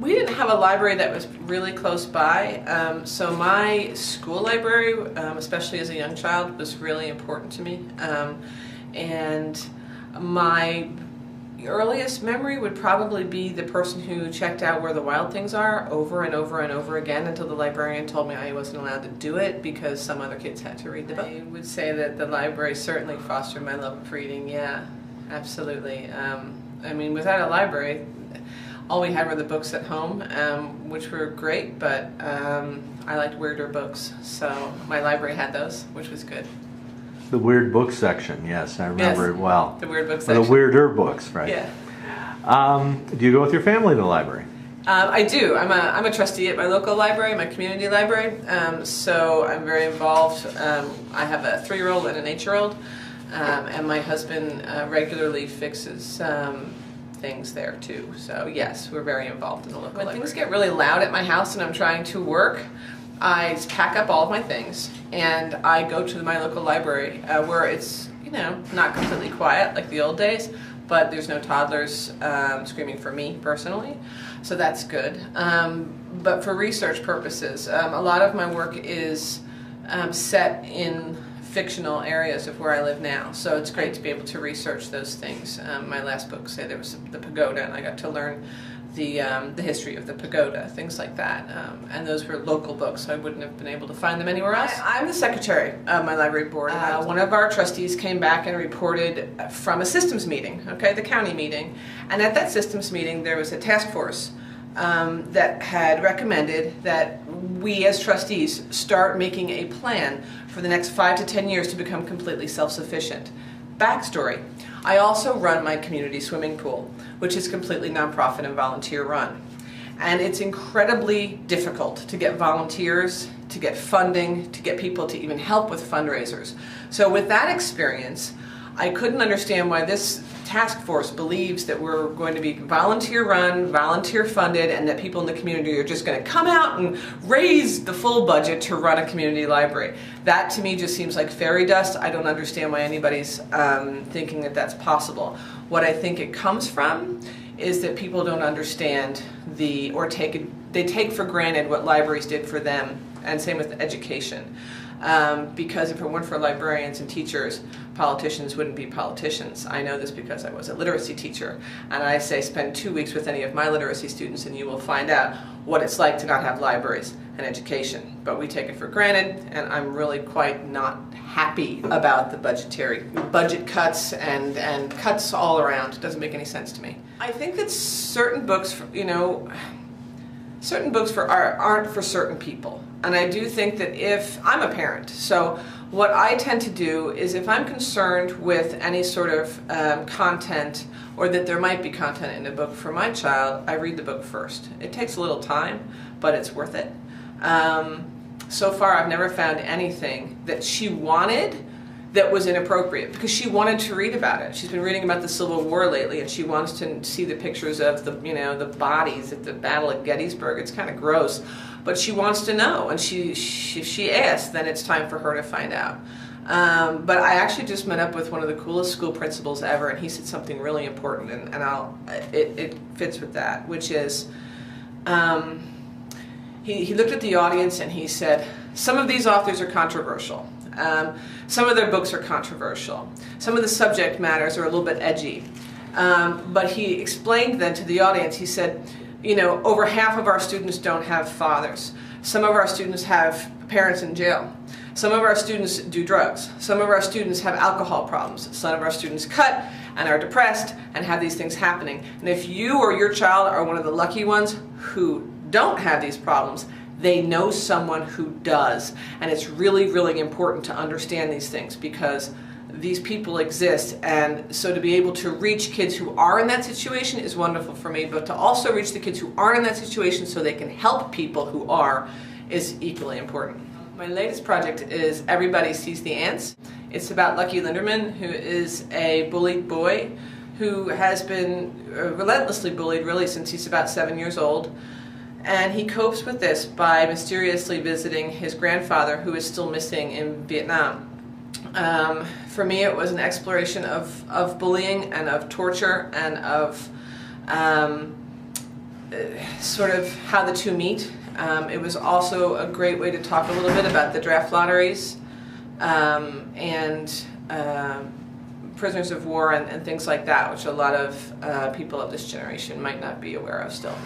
We didn't have a library that was really close by, so my school library, especially as a young child, was really important to me. And my earliest memory would probably be the person who checked out where the wild things are over and over and over again until the librarian told me I wasn't allowed to do it because some other kids had to read the book. I would say that the library certainly fostered my love of reading, yeah, absolutely. I mean, without a library, all we had were the books at home, which were great, but I liked weirder books, so my library had those, which was good. The weird book section, yes, I remember it well. The weird book section. Or the weirder books, right? Yeah. Do you go with your family to the library? I do. I'm a trustee at my local library, my community library, so I'm very involved. I have a 3-year-old and an 8-year-old, and my husband regularly fixes things there too. So yes, we're very involved in the local library. When things get really loud at my house and I'm trying to work, I pack up all of my things and I go to my local library where it's, you know, not completely quiet like the old days, but there's no toddlers screaming for me personally, so that's good. But for research purposes, a lot of my work is set in fictional areas of where I live now, so it's great to be able to research those things. My last book, say, there was the pagoda, and I got to learn the history of the pagoda, things like that, and those were local books, so I wouldn't have been able to find them anywhere else. I'm the secretary of my library board. One of our trustees came back and reported from a systems meeting, okay, the county meeting, and at that systems meeting there was a task force that had recommended that we as trustees start making a plan for the next 5 to 10 years to become completely self-sufficient. Backstory: I also run my community swimming pool, which is completely nonprofit and volunteer run. And it's incredibly difficult to get volunteers, to get funding, to get people to even help with fundraisers. So with that experience, I couldn't understand why this task force believes that we're going to be volunteer run, volunteer funded, and that people in the community are just going to come out and raise the full budget to run a community library. That to me just seems like fairy dust. I don't understand why anybody's thinking that that's possible. What I think it comes from is that people don't understand they take for granted what libraries did for them, and same with education. Because if it weren't for librarians and teachers, politicians wouldn't be politicians. I know this because I was a literacy teacher, and I say spend 2 weeks with any of my literacy students and you will find out what it's like to not have libraries and education. But we take it for granted, and I'm really quite not happy about the budget cuts and cuts all around. It doesn't make any sense to me. I think that certain books, you know, certain books for art aren't for certain people. And I do think that if I'm a parent, so what I tend to do is if I'm concerned with any sort of content, or that there might be content in a book for my child, I read the book first. It takes a little time, but it's worth it. So far I've never found anything that she wanted that was inappropriate, because she wanted to read about it. She's been reading about the Civil War lately, and she wants to see the pictures of the, you know, the bodies at the Battle of Gettysburg. It's kind of gross, but she wants to know, and if she asks, then it's time for her to find out. But I actually just met up with one of the coolest school principals ever, and he said something really important, and it fits with that, which is, he looked at the audience and he said, some of these authors are controversial. Some of their books are controversial. Some of the subject matters are a little bit edgy. But he explained then to the audience, he said, you know, over half of our students don't have fathers. Some of our students have parents in jail. Some of our students do drugs. Some of our students have alcohol problems. Some of our students cut and are depressed and have these things happening. And if you or your child are one of the lucky ones who don't have these problems, they know someone who does. And it's really, really important to understand these things, because these people exist, and so to be able to reach kids who are in that situation is wonderful for me, but to also reach the kids who aren't in that situation so they can help people who are is equally important. My latest project is Everybody Sees the Ants. It's about Lucky Linderman, who is a bullied boy who has been relentlessly bullied really since he's about 7 years old. And he copes with this by mysteriously visiting his grandfather, who is still missing in Vietnam. For me, it was an exploration of bullying and of torture and of sort of how the two meet. It was also a great way to talk a little bit about the draft lotteries and prisoners of war and things like that, which a lot of people of this generation might not be aware of still.